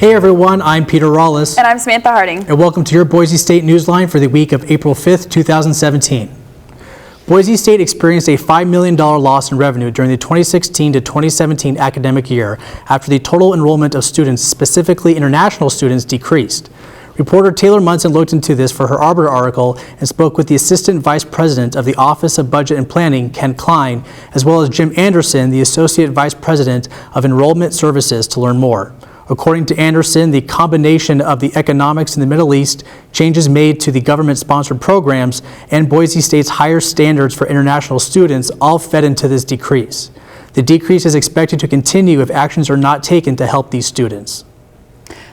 Hey everyone, I'm Peter Rawlis. And I'm Samantha Harding. And welcome to your Boise State Newsline for the week of April 5th, 2017. Boise State experienced a $5 million loss in revenue during the 2016 to 2017 academic year after the total enrollment of students, specifically international students, decreased. Reporter Taylor Munson looked into this for her Arbiter article and spoke with the Assistant Vice President of the Office of Budget and Planning, Ken Klein, as well as Jim Anderson, the Associate Vice President of Enrollment Services, to learn more. According to Anderson, the combination of the economics in the Middle East, changes made to the government-sponsored programs, and Boise State's higher standards for international students all fed into this decrease. The decrease is expected to continue if actions are not taken to help these students.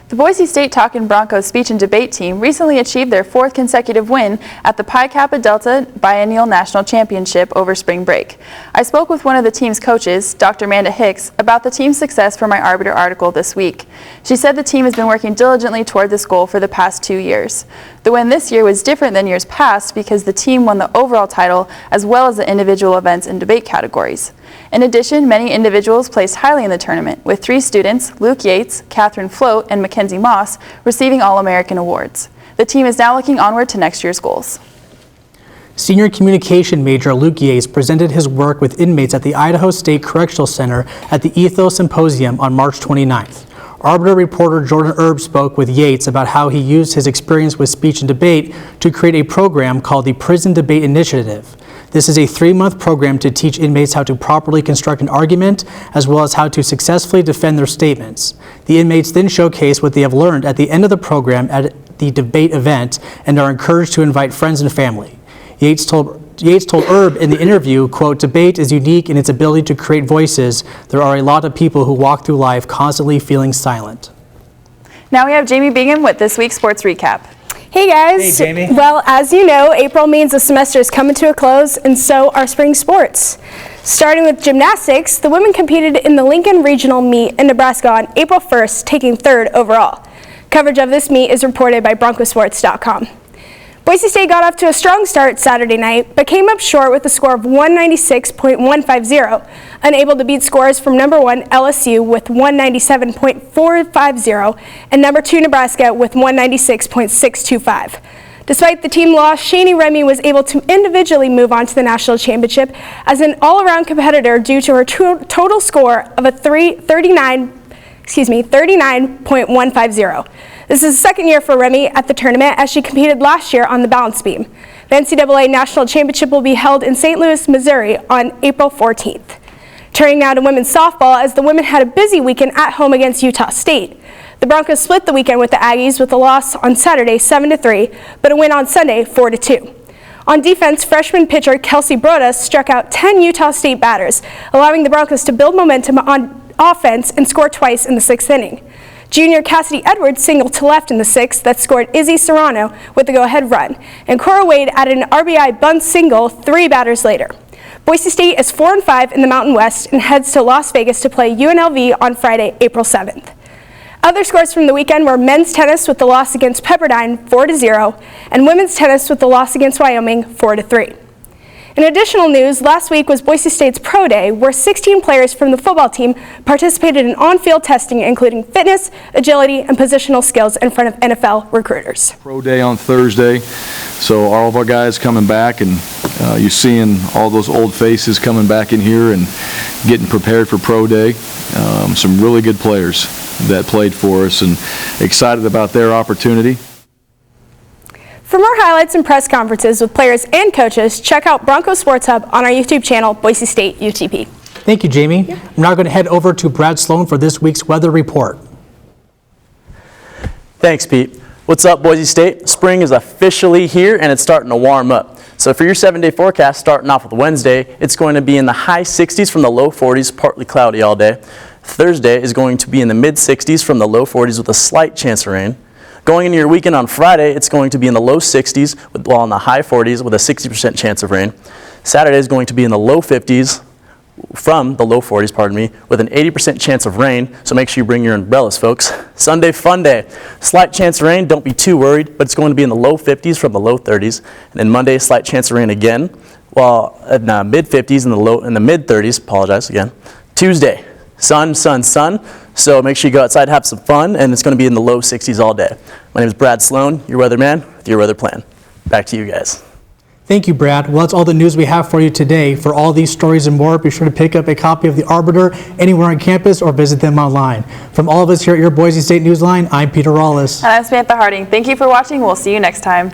The Boise State Talkin' Broncos speech and debate team recently achieved their 4th consecutive win at the Pi Kappa Delta Biennial National Championship over spring break. I spoke with one of the team's coaches, Dr. Amanda Hicks, about the team's success for my Arbiter article this week. She said the team has been working diligently toward this goal for the past 2 years. The win this year was different than years past because the team won the overall title as well as the individual events and debate categories. In addition, many individuals placed highly in the tournament, with 3 students, Luke Yates, Catherine Float, and Mackenzie Moss, receiving All-American awards. The team is now looking onward to next year's goals. Senior communication major Luke Yates presented his work with inmates at the Idaho State Correctional Center at the Ethos Symposium on March 29th. Arbiter reporter Jordan Erb spoke with Yates about how he used his experience with speech and debate to create a program called the Prison Debate Initiative. This is a 3-month program to teach inmates how to properly construct an argument, as well as how to successfully defend their statements. The inmates then showcase what they have learned at the end of the program at the debate event and are encouraged to invite friends and family. Yates told Erb in the interview, quote, "Debate is unique in its ability to create voices. There are a lot of people who walk through life constantly feeling silent." Now we have Jamie Bingham with this week's sports recap. Hey guys. Hey Jamie. Well, as you know, April means the semester is coming to a close, and so are spring sports. Starting with gymnastics, the women competed in the Lincoln Regional Meet in Nebraska on April 1st, taking 3rd overall. Coverage of this meet is reported by broncosports.com. Boise State got off to a strong start Saturday night, but came up short with a score of 196.150, unable to beat scores from number 1 LSU with 197.450 and number 2 Nebraska with 196.625. Despite the team loss, Shani Remy was able to individually move on to the national championship as an all-around competitor due to her total score of a 39.150. This is the second year for Remy at the tournament, as she competed last year on the balance beam. The NCAA National Championship will be held in St. Louis, Missouri on April 14th. Turning now to women's softball, as the women had a busy weekend at home against Utah State. The Broncos split the weekend with the Aggies with a loss on Saturday 7-3, but a win on Sunday 4-2. On defense, freshman pitcher Kelsey Broda struck out 10 Utah State batters, allowing the Broncos to build momentum on offense and score twice in the 6th inning. Junior Cassidy Edwards singled to left in the 6th that scored Izzy Serrano with the go-ahead run, and Cora Wade added an RBI bunt single 3 batters later. Boise State is 4-5 in the Mountain West and heads to Las Vegas to play UNLV on Friday, April 7th. Other scores from the weekend were men's tennis with the loss against Pepperdine 4-0 and women's tennis with the loss against Wyoming 4-3. In additional news, last week was Boise State's Pro Day, where 16 players from the football team participated in on-field testing, including fitness, agility, and positional skills in front of NFL recruiters. Pro Day on Thursday, so all of our guys coming back, and you're seeing all those old faces coming back in here and getting prepared for Pro Day. Some really good players that played for us, and excited about their opportunity. For more highlights and press conferences with players and coaches, check out Bronco Sports Hub on our YouTube channel, Boise State UTP. Thank you, Jamie. I'm now going to head over to Brad Sloan for this week's weather report. Thanks, Pete. What's up, Boise State? Spring is officially here and it's starting to warm up. So for your 7-day forecast, starting off with Wednesday, it's going to be in the high 60s from the low 40s, partly cloudy all day. Thursday is going to be in the mid 60s from the low 40s with a slight chance of rain. Going into your weekend on Friday, it's going to be in the low 60s, while in the high 40s with a 60% chance of rain. Saturday is going to be in the low 50s, from the low 40s, pardon me, with an 80% chance of rain, so make sure you bring your umbrellas, folks. Sunday, fun day. Slight chance of rain, don't be too worried, but it's going to be in the low 50s from the low 30s. And then Monday, slight chance of rain again, while in the mid 50s and the mid 30s, apologize again. Tuesday, sun, sun, sun. So make sure you go outside, have some fun, and it's going to be in the low 60s all day. My name is Brad Sloan, your weatherman with your weather plan. Back to you guys. Thank you, Brad. Well, that's all the news we have for you today. For all these stories and more, be sure to pick up a copy of The Arbiter anywhere on campus or visit them online. From all of us here at your Boise State Newsline, I'm Peter Rawlis. And I'm Samantha Harding. Thank you for watching. We'll see you next time.